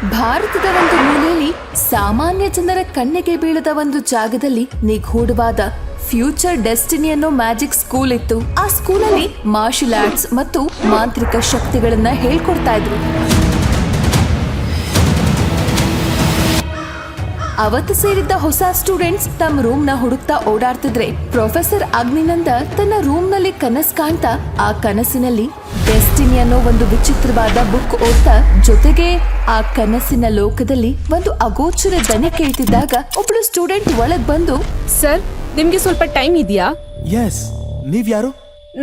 ಭಾರತದ ಒಂದು ಮೂಲೆಯಲ್ಲಿ ಸಾಮಾನ್ಯ ಜನರ ಕಣ್ಣಿಗೆ ಬೀಳದ ಒಂದು ಜಾಗದಲ್ಲಿ ನಿಗೂಢವಾದ ಫ್ಯೂಚರ್ ಡೆಸ್ಟಿನಿ ಅನ್ನೋ ಮ್ಯಾಜಿಕ್ ಸ್ಕೂಲ್ ಇತ್ತು. ಆ ಸ್ಕೂಲಲ್ಲಿ ಮಾರ್ಷಲ್ ಆರ್ಟ್ಸ್ ಮತ್ತು ಮಾಂತ್ರಿಕ ಶಕ್ತಿಗಳನ್ನ ಹೇಳ್ಕೊಡ್ತಾ ಇದ್ರು. ಅವತ್ತು ಸೇರಿದ್ದ ಹೊಸ ಸ್ಟೂಡೆಂಟ್ಸ್ ತಮ್ಮ ರೂಮ್ ನ ಹುಡುಕ್ತಾ ಓಡಾಡ್ತಿದ್ರೆ ಪ್ರೊಫೆಸರ್ ಅಗ್ನಿನಂದ ತನ್ನ ರೂಮ್ ನಲ್ಲಿ ಕನಸು ಕಾಣ್ತಾ ಆ ಕನಸಿನಲ್ಲಿ ಡೆಸ್ಟಿನಿ ಅನ್ನೋ ಒಂದು ವಿಚಿತ್ರವಾದ ಬುಕ್ ಓದ್ತಾ ಜೊತೆಗೆ ಆ ಕನಸಿನ ಲೋಕದಲ್ಲಿ ಒಂದು ಅಗೋಚರ ದನಿ ಕೇಳ್ತಿದ್ದಾಗ ಒಬ್ಳು ಸ್ಟೂಡೆಂಟ್ ಒಳಗ್ ಬಂದು, ಸರ್ ನಿಮ್ಗೆ ಸ್ವಲ್ಪ ಟೈಮ್ ಇದೆಯಾ? ಎಸ್, ನೀವ್ ಯಾರು?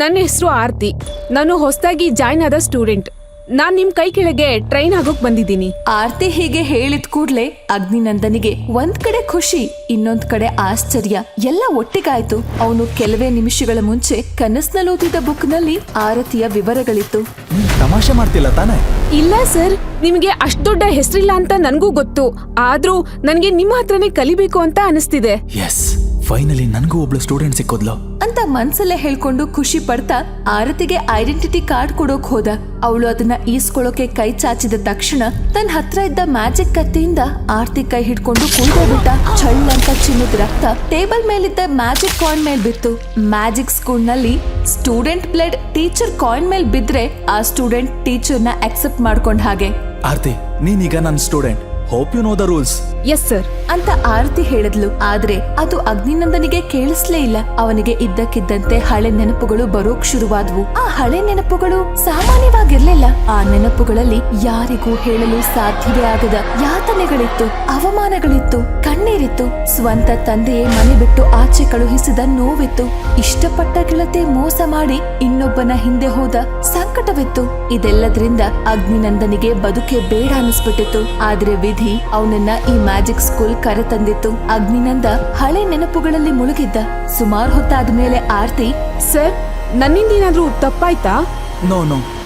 ನನ್ನ ಹೆಸರು ಆರ್ತಿ. ನಾನು ಹೊಸದಾಗಿ ಜಾಯ್ನ್ ಆದ ಸ್ಟೂಡೆಂಟ್. ನಾನ್ ನಿಮ್ ಕೈ ಕೆಳಗೆ ಟ್ರೈನ್ ಆಗೋಕ್ ಬಂದಿದ್ದೀನಿ. ಆರ್ತಿ ಹೀಗೆ ಹೇಳಿದ ಕೂಡ್ಲೆ ಅಗ್ನಿನಂದನಿಗೆ ಒಂದ್ ಕಡೆ ಖುಷಿ, ಇನ್ನೊಂದ್ ಕಡೆ ಆಶ್ಚರ್ಯ ಎಲ್ಲ ಒಟ್ಟಿಗಾಯ್ತು. ಅವನು ಕೆಲವೇ ನಿಮಿಷಗಳ ಮುಂಚೆ ಕನಸ್ನಲ್ಲಿ ಓದಿದ ಬುಕ್ ನಲ್ಲಿ ಆರತಿಯ ವಿವರಗಳಿತ್ತು. ತಮಾಷೆ ಮಾಡ್ತಿಲ್ಲ ತಾನೆ? ಇಲ್ಲ ಸರ್, ನಿಮ್ಗೆ ಅಷ್ಟ್ ದೊಡ್ಡ ಹೆಸರಿಲ್ಲ ಅಂತ ನನ್ಗೂ ಗೊತ್ತು. ಆದ್ರೂ ನನ್ಗೆ ನಿಮ್ಮ ಹತ್ರನೇ ಕಲಿಬೇಕು ಅಂತ ಅನಿಸ್ತಿದೆ. ಎಸ್, ಫೈನಲಿ ನನ್ಗೂ ಒಬ್ಳು ಸ್ಟೂಡೆಂಟ್ ಸಿಕ್ಕೋದ್ಲು ಅಂತ ಮನ್ಸಲ್ಲೇ ಹೇಳ್ಕೊಂಡು ಖುಷಿ ಪಡ್ತಾ ಆರತಿಗೆ ಐಡೆಂಟಿಟಿ ಕಾರ್ಡ್ ಕೊಡೋಕ್ ಹೋದ. ಅವಳು ಅದನ್ನ ಈಸ್ಕೊಳ್ಳೋಕೆ ಕೈ ಚಾಚಿದ ತಕ್ಷಣ ತನ್ನ ಹತ್ರ ಇದ್ದ ಮ್ಯಾಜಿಕ್ ಕತ್ತಿಯಿಂದ ಆರ್ತಿ ಕೈ ಹಿಡ್ಕೊಂಡು ಕುಯ್ದೇ ಬಿಟ್ಟ. ಛಳ್ ಅಂತ ಚಿನ್ನದ ರಕ್ತ ಟೇಬಲ್ ಮೇಲಿದ್ದ ಮ್ಯಾಜಿಕ್ ಕಾಯಿನ್ ಮೇಲ್ ಬಿತ್ತು. ಮ್ಯಾಜಿಕ್ ಸ್ಕೂಲ್ ನಲ್ಲಿ ಸ್ಟೂಡೆಂಟ್ ಬ್ಲಡ್ ಟೀಚರ್ ಕಾಯಿನ್ ಮೇಲ್ ಬಿದ್ರೆ ಆ ಸ್ಟೂಡೆಂಟ್ ಟೀಚರ್ ನ ಅಕ್ಸೆಪ್ಟ್ ಮಾಡ್ಕೊಂಡ್ ಹಾಗೆ. ಆರ್ತಿ, ನೀನೀಗ ನನ್ನ student. Hope you know the rules. Yes sir ಅಂತ ಆರತಿ ಹೇಳಿದ್ಲು. ಆದ್ರೆ ಅದು ಅಗ್ನಿನಂದನಿಗೆ ಕೇಳಿಸ್ಲೇ ಇಲ್ಲ. ಅವನಿಗೆ ಇದ್ದಕ್ಕಿದ್ದಂತೆ ಹಳೆ ನೆನಪುಗಳು ಬರೋಕ್ ಶುರುವಾದ್ವು. ಆ ಹಳೆ ನೆನಪುಗಳು ಸಾಮಾನ್ಯವಾಗಿರ್ಲಿಲ್ಲ. ಆ ನೆನಪುಗಳಲ್ಲಿ ಯಾರಿಗೂ ಹೇಳಲು ಸಾಧ್ಯವೇ ಆಗದ ಯಾತನೆಗಳಿತ್ತು, ಅವಮಾನಗಳಿತ್ತು, ಕಣ್ಣೀರಿತ್ತು. ಸ್ವಂತ ತಂದೆಯೇ ಮನೆ ಬಿಟ್ಟು ಆಚೆ ಕಳುಹಿಸಿದ ನೋವಿತ್ತು. ಇಷ್ಟಪಟ್ಟ ಗೆಳತಿ ಮೋಸ ಮಾಡಿ ಇನ್ನೊಬ್ಬನ ಹಿಂದೆ ಹೋದ ಸಂಕಟವಿತ್ತು. ಇದೆಲ್ಲದ್ರಿಂದ ಅಗ್ನಿನಂದನಿಗೆ ಬದುಕೆ ಬೇಡ ಅನಿಸ್ಬಿಟ್ಟಿತ್ತು. ಆದ್ರೆ ವಿಧಿ ಅವನನ್ನ ಈ ಮ್ಯಾಜಿಕ್ ಸ್ಕೂಲ್ ಕರೆತಂದಿತ್ತು. ಅಗ್ನಿನಂದ ಹಳೆ ನೆನಪುಗಳಲ್ಲಿ ಮುಳುಗಿದ್ದ. ಸುಮಾರು ಹೊತ್ತಾದ್ಮೇಲೆ ಆರ್ತಿ, ಸರ್ ನನ್ನಿಂದ ಏನಾದ್ರೂ ತಪ್ಪಾಯ್ತಾ? ನೋ,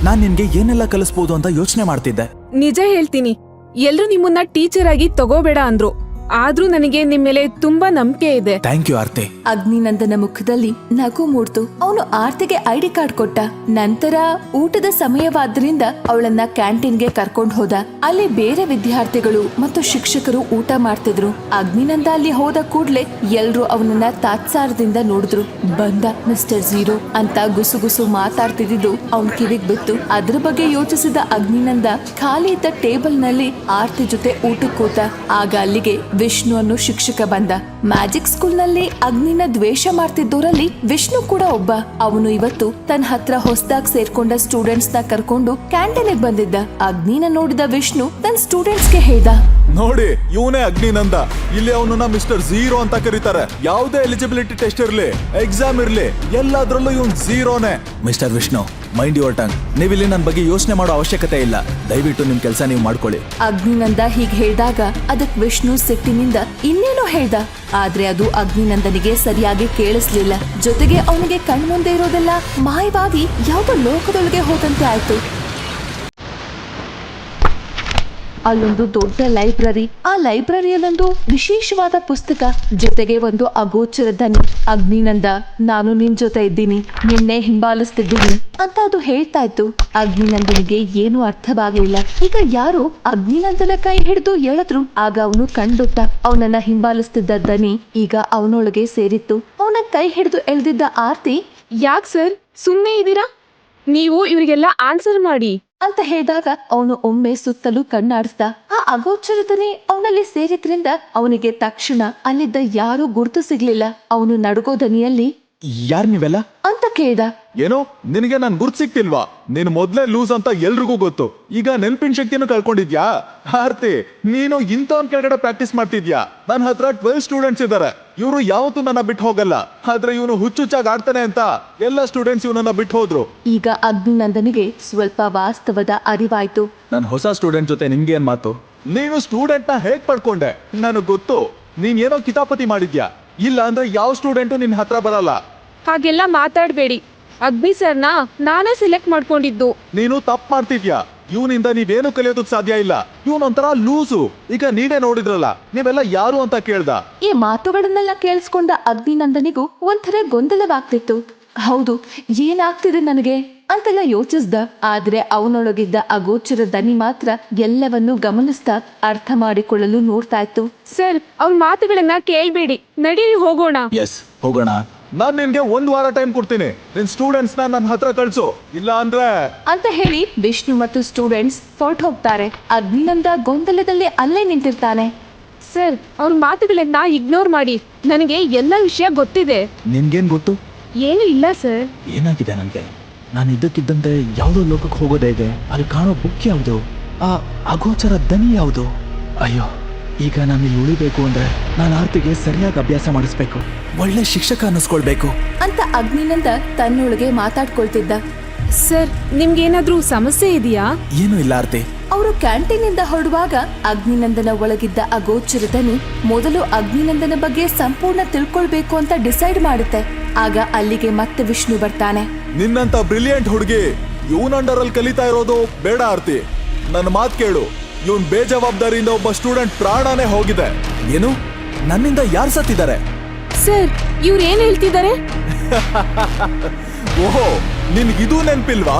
ನಾನ್ ನಿನ್ಗೆ ಏನೆಲ್ಲ ಕಲಿಸ್ಬೋದು ಅಂತ ಯೋಚನೆ ಮಾಡ್ತಿದ್ದೆ. ನಿಜ ಹೇಳ್ತೀನಿ, ಎಲ್ರು ನಿಮ್ಮನ್ನ ಟೀಚರ್ ಆಗಿ ತಗೋಬೇಡ ಅಂದ್ರು. ಆದ್ರೂ ನನಗೆ ನಿಮ್ ಮೇಲೆ ತುಂಬಾ ನಂಬಿಕೆ ಇದೆ. ಥ್ಯಾಂಕ್ ಯು ಆರ್ತಿ. ಅಗ್ನಿನಂದನ ಮುಖದಲ್ಲಿ ನಗು ಮೂಡ್ತು. ಅವನು ಆರ್ತಿಗೆ ಐಡಿ ಕಾರ್ಡ್ ಕೊಟ್ಟ. ನಂತರ ಊಟದ ಸಮಯವಾದ್ರಿಂದ ಅವಳನ್ನ ಕ್ಯಾಂಟೀನ್ಗೆ ಕರ್ಕೊಂಡ್ ಹೋದ. ಅಲ್ಲಿ ಬೇರೆ ವಿದ್ಯಾರ್ಥಿಗಳು ಮತ್ತು ಶಿಕ್ಷಕರು ಊಟ ಮಾಡ್ತಿದ್ರು. ಅಗ್ನಿನಂದ ಅಲ್ಲಿ ಹೋದ ಕೂಡ್ಲೆ ಎಲ್ರು ಅವನನ್ನ ತಾತ್ಸಾರದಿಂದ ನೋಡಿದ್ರು. ಬಂದ ಮಿಸ್ಟರ್ ಝೀರೋ ಅಂತ ಗುಸುಗುಸು ಮಾತಾಡ್ತಿದ್ದು ಅವನ್ ಕಿವಿಗ್ ಬಿತ್ತು. ಅದ್ರ ಬಗ್ಗೆ ಯೋಚಿಸಿದ ಅಗ್ನಿನಂದ ಖಾಲಿ ಇದ್ದ ಟೇಬಲ್ ನಲ್ಲಿ ಆರ್ತಿ ಜೊತೆ ಊಟಕ್ಕೆ ಕೂತ. ಆಗ ಅಲ್ಲಿಗೆ ವಿಷ್ಣು ಅನ್ನೋ ಶಿಕ್ಷಕ ಬಂದ. ಮ್ಯಾಜಿಕ್ ಸ್ಕೂಲ್ ನಲ್ಲಿ ಅಗ್ನಿನ ದ್ವೇಷ ಮಾಡ್ತಿದ್ದೋರಲ್ಲಿ ವಿಷ್ಣು ಕೂಡ ಒಬ್ಬ. ಅವನು ಇವತ್ತು ತನ್ನ ಹತ್ರ ಹೊಸದಾಗಿ ಸೇರ್ಕೊಂಡ ಸ್ಟೂಡೆಂಟ್ಸ್ ನ ಕರ್ಕೊಂಡು ಕ್ಯಾಂಟೀನ್ ಬಂದಿದ್ದ. ಅಗ್ನಿನ ನೋಡಿದ ವಿಷ್ಣು ತನ್ನ ಸ್ಟೂಡೆಂಟ್ಸ್ ಗೆ ಹೇಳ್ದ, ನೋಡಿ, ಇವನೇ ಅಗ್ನಿನಂದ. ಇಲ್ಲಿ ಅವನನ್ನ ಮಿಸ್ಟರ್ ಝೀರೋ ಅಂತ ಕರೀತಾರೆ. ಯಾವುದೇ ಎಲಿಜಿಬಿಲಿಟಿ ಟೆಸ್ಟ್ ಇರ್ಲಿ, ಎಕ್ಸಾಮ್ ಇರ್ಲಿ, ಎಲ್ಲಾದ್ರಲ್ಲೂ ಇವನ್ ಝೀರೋನೇ. Mister Vishnu, mind your tongue. ನೀವಿಲ್ಲಿ ನನ್ನ ಬಗ್ಗೆ ಯೋಚನೆ ಮಾಡೋ ಅವಶ್ಯಕತೆ ಇಲ್ಲ. ದಯವಿಟ್ಟು ನಿಮ್ ಕೆಲಸ ನೀವು ಮಾಡ್ಕೊಳ್ಳಿ. ಅಗ್ನಿನಂದ ಹೀಗ್ ಹೇಳಿದಾಗ ಅದಕ್ ವಿಷ್ಣು ಸಿಟ್ಟಿನಿಂದ ಇನ್ನೇನೋ ಹೇಳ್ದ. ಆದ್ರೆ ಅದು ಅಗ್ನಿನಂದನಿಗೆ ಸರಿಯಾಗಿ ಕೇಳಿಸ್ಲಿಲ್ಲ. ಜೊತೆಗೆ ಅವನಿಗೆ ಕಣ್ಮುಂದೆ ಇರೋದೆಲ್ಲ ಮಾಯವಾಗಿ ಯಾವ ಲೋಕದೊಳಗೆ ಹೋದಂತೆ ಆಯ್ತು. ಅಲ್ಲೊಂದು ದೊಡ್ಡ ಲೈಬ್ರರಿ. ಆ ಲೈಬ್ರರಿಯಲ್ಲೊಂದು ವಿಶೇಷವಾದ ಪುಸ್ತಕ, ಜೊತೆಗೆ ಒಂದು ಅಗೋಚರ ದನಿ. ಅಗ್ನಿನಂದ, ನಾನು ನಿನ್ ಜೊತೆ ಇದ್ದೀನಿ, ನಿನ್ನೆ ಹಿಂಬಾಲಿಸ್ತಿದ್ದೀನಿ ಅಂತ ಅದು ಹೇಳ್ತಾ ಇತ್ತು. ಅಗ್ನಿನಂದನಿಗೆ ಏನು ಅರ್ಥವಾಗಲಿಲ್ಲ. ಈಗ ಯಾರು ಅಗ್ನಿನಂದನ ಕೈ ಹಿಡಿದು ಎಳೆದ್ರು. ಆಗ ಅವನು ಕಂಡುಟ್ಟ ಅವನನ್ನ ಹಿಂಬಾಲಿಸ್ತಿದ್ದ ದನಿ ಈಗ ಅವನೊಳಗೆ ಸೇರಿತ್ತು. ಅವನ ಕೈ ಹಿಡಿದು ಎಳೆದಿದ್ದ ಆರ್ತಿ, ಯಾಕ್ ಸರ್ ಸುಮ್ನೆ ಇದ್ದೀರಾ? ನೀವು ಇವರಿಗೆಲ್ಲ ಆನ್ಸರ್ ಮಾಡಿ ಅಂತ ಹೇಳಿದಾಗ ಅವನು ಒಮ್ಮೆ ಸುತ್ತಲೂ ಕಣ್ಣಾಡಿಸ್ದ. ಆ ಅಗೋಚರದನೆ ಅವನಲ್ಲಿ ಸೇರಿದ್ರಿಂದ ಅವನಿಗೆ ತಕ್ಷಣ ಅಲ್ಲಿದ್ದ ಯಾರೂ ಗುರ್ತು ಸಿಗ್ಲಿಲ್ಲ. ಅವನು ನಡುಗೋ ದನಿಯಲ್ಲಿ, ಯಾರ್ ನೀವೆಲ್ಲ ಅಂತ ಕೇಳ್ದ. ಏನೋ ನಿನಗೆ ನನ್ ಗುರ್ತ್ ಸಿಕ್ತಿಲ್ವಾ? ನೀನು ಮೊದ್ಲೇ ಲೂಸ್ ಅಂತ ಎಲ್ರಿಗೂ ಗೊತ್ತು. ಈಗ ನೆನ್ಪಿನ ಶಕ್ತಿನೂ ಕಳ್ಕೊಂಡಿದ್ಯಾ? ಆರ್ತಿ, ನೀನು ಇಂಥವನ್ ಕೆಳಗಡೆ ಪ್ರಾಕ್ಟೀಸ್ ಮಾಡ್ತಿದ್ಯಾ? ನನ್ನ ಹತ್ರ 12 ಸ್ಟೂಡೆಂಟ್ಸ್ ಇದ್ದಾರೆ. ಇವರು ಯಾವತ್ತೂ ನನ್ನ ಬಿಟ್ಟು ಹೋಗಲ್ಲ. ಆದ್ರೆ ಇವನು ಹುಚ್ಚುಚ್ಚಾಗಿ ಆಡ್ತಾನೆ ಅಂತ ಎಲ್ಲ ಸ್ಟೂಡೆಂಟ್ಸ್ ಇವನನ್ನ ಬಿಟ್ಟು ಹೋದ್ರು. ಈಗ ಅಗ್ನಿನಂದನಿಗೆ ಸ್ವಲ್ಪ ವಾಸ್ತವದ ಅರಿವಾಯ್ತು. ನನ್ನ ಹೊಸ ಸ್ಟೂಡೆಂಟ್ ಜೊತೆ ನಿಮ್ಗೆ ಏನ್ ಮಾತು? ನೀನು ಸ್ಟೂಡೆಂಟ್ ನ ಹೇಗ್ ಪಡ್ಕೊಂಡೆ? ನನಗ್ ಗೊತ್ತು, ನೀನ್ ಏನೋ ಕಿತಾಪತಿ ಮಾಡಿದ್ಯಾ. ಇಲ್ಲ ಅಂದ್ರೆ ಯಾವ ಸ್ಟೂಡೆಂಟು ನಿನ್ ಹತ್ರ ಬರಲ್ಲ. ಹಾಗೆಲ್ಲ ಮಾತಾಡ್ಬೇಡಿ. ಅಗ್ನಿ ಸರ್ನ ನಾನೇ ಸೆಲೆಕ್ಟ್ ಮಾಡ್ಕೊಂಡಿದ್ದು. ನೀನು ತಪ್ಪು ಮಾಡ್ತಿದ್ಯಾ. ಇವನಿಂದ ನೀವೇನು ಕಲಿಯೋದಕ್ ಸಾಧ್ಯ ಇಲ್ಲ. ಇವನೊಂಥರ ಲೂಸು. ಈಗ ನೀವೇ ನೋಡಿದ್ರಲ್ಲ, ನೀವೆಲ್ಲ ಯಾರು ಅಂತ ಕೇಳ್ದ. ಈ ಮಾತುಗಳನ್ನೆಲ್ಲ ಕೇಳಿಸ್ಕೊಂಡ ಅಗ್ನಿನಂದನಿಗೂ ಒಂಥರ ಗೊಂದಲವಾಗ್ತಿತ್ತು. ಹೌದು, ಏನಾಗ್ತಿದೆ ನನಗೆ ಅಂತೆಲ್ಲ ಯೋಚಿಸ್ದ. ಆದ್ರೆ ಅವನೊಳಗಿದ್ದ ಅಗೋಚರ ದನಿ ಮಾತ್ರ ಎಲ್ಲವನ್ನೂ ಗಮನಿಸ್ತಾ ಅರ್ಥ ಮಾಡಿಕೊಳ್ಳಲು ನೋಡ್ತಾ ಇತ್ತು. ಸರ್ ಅವ್ರ ಮಾತುಗಳನ್ನ ಕೇಳ್ಬೇಡಿ, ನಡೀರಿ ಹೋಗೋಣ. ಎಸ್, ಹೋಗೋಣ. ನಾನ್ ನಿನ್ಗೆ 1 ವಾರ ಟೈಮ್ ಕೊಡ್ತೀನಿ. ನಿನ್ ಸ್ಟೂಡೆಂಟ್ಸ್ ನನ್ನ ಹತ್ರ ಕಳ್ಸು, ಇಲ್ಲ ಅಂದ್ರೆ ಅಂತ ಹೇಳಿ ವಿಷ್ಣು ಮತ್ತು ಸ್ಟೂಡೆಂಟ್ಸ್ ಹೊರಟು ಹೋಗ್ತಾರೆ. ಅಗ್ನಿನಂದ ಗೊಂದಲದಲ್ಲಿ ಅಲ್ಲೇ ನಿಂತಿರ್ತಾನೆ. ಸರ್ ಅವ್ರ ಮಾತುಗಳನ್ನ ಇಗ್ನೋರ್ ಮಾಡಿ, ನನಗೆ ಎಲ್ಲ ವಿಷಯ ಗೊತ್ತಿದೆ. ನಿನ್ಗೇನ್ ಗೊತ್ತು? ಏನು ಇಲ್ಲ ಸರ್. ಏನಾಗಿದೆ ನನಗೆ? ನಾನು ಇದ್ದಕ್ಕಿದ್ದಂತೆ ಯಾವುದೋ ಲೋಕಕ್ಕೆ ಹೋಗೋದೇ ಇದೆ. ಅಲ್ಲಿ ಕಾಣೋ ಬುಕ್ ಯಾವುದು? ಆ ಅಗೋಚರ ದನಿ ಯಾವುದು? ಅಯ್ಯೋ, ಈಗ ನಾನು ಇಲ್ಲಿ ಉಳಿಬೇಕು ಅಂದ್ರೆ ನಾನು ಆರ್ತಿಗೆ ಸರಿಯಾಗಿ ಅಭ್ಯಾಸ ಮಾಡಿಸ್ಬೇಕು, ಒಳ್ಳೆ ಶಿಕ್ಷಕ ಅನ್ನಿಸ್ಕೊಳ್ಬೇಕು ಅಂತ ಅಗ್ನಿನಂದ ತನ್ನೊಳಗೆ ಮಾತಾಡ್ಕೊಳ್ತಿದ್ದ. ಸರ್ ನಿಮ್ಗೇನಾದ್ರೂ ಸಮಸ್ಯೆ ಇದೆಯಾ? ಏನೂ ಇಲ್ಲ ಆರ್ತಿ. ಅವರು ಕ್ಯಾಂಟೀನಿಂದ ಹೊರಡುವಾಗ ಅಗ್ನಿನಂದನ ಒಳಗಿದ್ದ ಅಗೋಚರ ದನಿ ಮೊದಲು ಅಗ್ನಿನಂದನ ಬಗ್ಗೆ ಸಂಪೂರ್ಣ ತಿಳ್ಕೊಳ್ಬೇಕು ಅಂತ ಡಿಸೈಡ್ ಮಾಡುತ್ತೆ. ಆಗ ಅಲ್ಲಿಗೆ ಮತ್ತೆ ವಿಷ್ಣು ಬರ್ತಾನೆ. ನಿನ್ನಂತ ಬ್ರಿಲಿಯಂಟ್ ಹುಡುಗಿ ಇವನ್ ಅಂಡರ್ ಅಲ್ಲಿ ಕಲಿತಾ ಇರೋದು ಬೇಡ ಆರ್ತಿ. ನನ್ನ ಮಾತು ಕೇಳು, ಇವನ್ ಬೇಜವಾಬ್ದಾರಿಯಿಂದ ಒಬ್ಬ ಸ್ಟೂಡೆಂಟ್ ಪ್ರಾಣನೇ ಹೋಗಿದೆ. ಏನು? ನನ್ನಿಂದ ಯಾರು ಸತ್ತಿದ್ದಾರೆ? ಸರ್ ಇವ್ರು ಏನ್ ಹೇಳ್ತಿದ್ದಾರೆ? ಓಹೋ, ನಿನ್ಗಿದು ನೆನ್ಪಿಲ್ವಾ?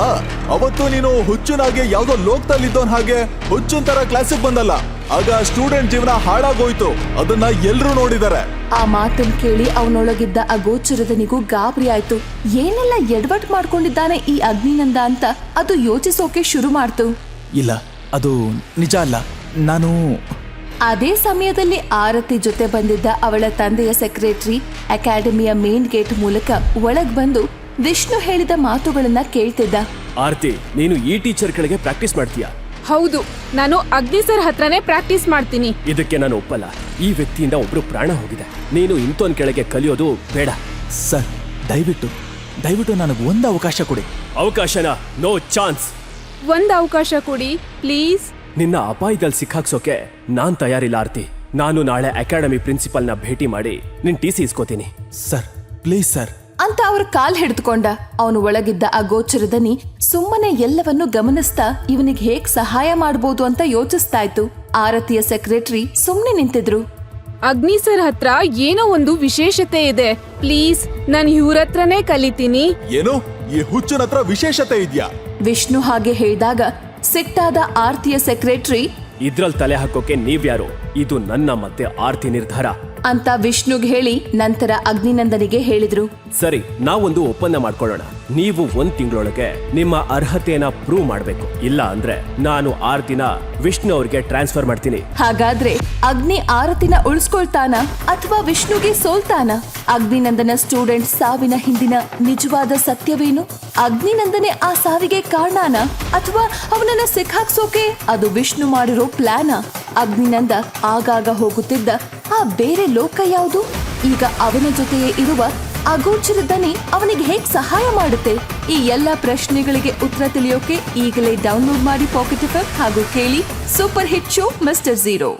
ಅವತ್ತು ನೀನು ಹುಚ್ಚುನಾಗೆ ಯಾವ್ದೋ ಲೋಕದಲ್ಲಿದ್ದೋನ್ ಹಾಗೆ ಹುಚ್ಚುನ್ ತರ ಕ್ಲಾಸಿಗೆ ಬಂದಲ್ಲ, ಆಗ ಸ್ಟೂಡೆಂಟ್ ಜೀವನ ಹಾಳಾಗೋಯ್ತು. ಅದನ್ನ ಎಲ್ರೂ ನೋಡಿದ್ದಾರೆ. ಆ ಮಾತನ್ನು ಕೇಳಿ ಅವನೊಳಗಿದ್ದ ಅಗೋಚರದನಿಗೂ ಗಾಬರಿ ಆಯ್ತು. ಏನೆಲ್ಲ ಎಡವಟ್ ಮಾಡ್ಕೊಂಡಿದ್ದಾನೆ ಈ ಅಗ್ನಿನಂದ ಅಂತ ಅದು ಯೋಚಿಸೋಕೆ ಶುರು ಮಾಡ್ತು. ಇಲ್ಲ, ಅದು ನಿಜ ಅಲ್ಲ. ನಾನು ಅದೇ ಸಮಯದಲ್ಲಿ ಆರತಿ ಜೊತೆ ಬಂದಿದ್ದ ಅವಳ ತಂದೆಯ ಸೆಕ್ರೆಟರಿ ಅಕಾಡೆಮಿಯ ಮೇನ್ ಗೇಟ್ ಮೂಲಕ ಒಳಗ್ ಬಂದು ವಿಷ್ಣು ಹೇಳಿದ ಮಾತುಗಳನ್ನ ಕೇಳ್ತಿದ್ದ. ಆರ್ತಿ, ನೀನು ಈ ಟೀಚರ್ ಕೆಳಗೆ ಪ್ರಾಕ್ಟೀಸ್ ಮಾಡ್ತೀಯಾ? ಹೌದು, ನಾನು ಅಗ್ನಿ ಸರ್ ಹತ್ರನೇ ಪ್ರಾಕ್ಟೀಸ್ ಮಾಡ್ತೀನಿ. ಇದಕ್ಕೆ ನಾನು ಒಪ್ಪಲ್ಲ. ಈ ವ್ಯಕ್ತಿಯಿಂದ ಒಬ್ರು ಪ್ರಾಣ ಹೋಗಿದೆ. ನೀನು ಇಂಥೋನ್ ಕೆಳಗೆ ಕಲಿಯೋದು ಬೇಡ. ಸರ್, ದಯವಿಟ್ಟು ನನಗೆ ಒಂದು ಅವಕಾಶ ಕೊಡಿ. ಅವಕಾಶನ? No chance. ಒಂದ್ ಅವಕಾಶ ಕೊಡಿ ಪ್ಲೀಸ್. ನಿನ್ನ ಅಪಾಯದಲ್ಲಿ ಸಿಕ್ಕಾಕ್ಸೋಕೆ ನಾನ್ ತಯಾರಿಲ್ಲ ಆರ್ತಿ. ನಾನು ನಾಳೆ ಅಕಾಡೆಮಿ ಪ್ರಿನ್ಸಿಪಲ್ನ ಭೇಟಿ ಮಾಡಿ ನಿನ್ TC ಇಸ್ಕೋತೀನಿ. ಸರ್, ಪ್ಲೀಸ್ ಸರ್ ಅಂತ ಅವ್ರ ಕಾಲ್ ಹಿಡಿದುಕೊಂಡ. ಅವನು ಒಳಗಿದ್ದ ಅಗೋಚರದನಿ ಸುಮ್ಮನೆ ಎಲ್ಲವನ್ನೂ ಗಮನಿಸ್ತಾ ಇವನಿಗೆ ಹೇಗ್ ಸಹಾಯ ಮಾಡ್ಬೋದು ಅಂತ ಯೋಚಿಸ್ತಾ ಇತ್ತು. ಆರತಿಯ ಸೆಕ್ರೆಟರಿ ಸುಮ್ನೆ ನಿಂತಿದ್ರು. ಅಗ್ನಿ ಸರ್ ಹತ್ರ ಏನೋ ಒಂದು ವಿಶೇಷತೆ ಇದೆ, ಪ್ಲೀಸ್ ನಾನು ಇವ್ರ ಹತ್ರನೇ ಕಲಿತೀನಿ. ಏನು? ಈ ಹುಚ್ಚನ ಹತ್ರ ವಿಶೇಷತೆ ಇದ್ಯಾ? ವಿಷ್ಣು ಹಾಗೆ ಹೇಳಿದಾಗ ಸಿಟ್ಟಾದ ಆರ್ತಿಯ ಸೆಕ್ರೆಟರಿ ಇದ್ರಲ್ಲಿ ತಲೆ ಹಾಕೋಕೆ ನೀವ್ಯಾರು? ಇದು ನನ್ನ ಮತ್ತೆ ಆರ್ತಿ ನಿರ್ಧಾರ ಅಂತ ವಿಷ್ಣುಗ್ ಹೇಳಿ ನಂತರ ಅಗ್ನಿನಂದನಿಗೆ ಹೇಳಿದ್ರು. ಸರಿ, ನಾವೊಂದು ಒಪ್ಪಂದ ಮಾಡ್ಕೊಳ್ಳೋಣ. ನೀವು 1 ತಿಂಗಳೊಳಗೆ ನಿಮ್ಮ ಅರ್ಹತೆಯನ್ನ ಪ್ರೂವ್ ಮಾಡ್ಬೇಕು. ಇಲ್ಲ ಅಂದ್ರೆ ನಾನು ಆರ್ತಿನ ವಿಷ್ಣು ಅವ್ರಿಗೆ ಟ್ರಾನ್ಸ್ಫರ್ ಮಾಡ್ತೀನಿ. ಹಾಗಾದ್ರೆ ಅಗ್ನಿ ಆರತಿನ ಉಳಿಸ್ಕೊಳ್ತಾನ ಅಥವಾ ವಿಷ್ಣುಗೆ ಸೋಲ್ತಾನ? ಅಗ್ನಿನಂದನ ಸ್ಟೂಡೆಂಟ್ ಸಾವಿನ ಹಿಂದಿನ ನಿಜವಾದ ಸತ್ಯವೇನು? ಅಗ್ನಿನಂದನೆ ಆ ಸಾವಿಗೆ ಕಾರಣನ ಅಥವಾ ಅವನನ್ನ ಸಿಕ್ಕಾಕ್ಸೋಕೆ ಅದು ವಿಷ್ಣು ಮಾಡಿರೋ ಪ್ಲಾನ? ಅಗ್ನಿನಂದ ಆಗಾಗ ಹೋಗುತ್ತಿದ್ದ ಆ ಬೇರೆ ಲೋಕ ಯಾವುದು? ಈಗ ಅವನ ಜೊತೆಯೇ ಇರುವ ಅಗೋಚರ ದನಿ ಅವನಿಗೆ ಹೇಗ್ ಸಹಾಯ ಮಾಡುತ್ತೆ? ಈ ಎಲ್ಲ ಪ್ರಶ್ನೆಗಳಿಗೆ ಉತ್ತರ ತಿಳಿಯೋಕೆ ಈಗಲೇ ಡೌನ್ಲೋಡ್ ಮಾಡಿ ಪಾಕೆಟ್ ಎಫ್ಎಂ ಹಾಗೂ ಕೇಳಿ super hit show mister zero.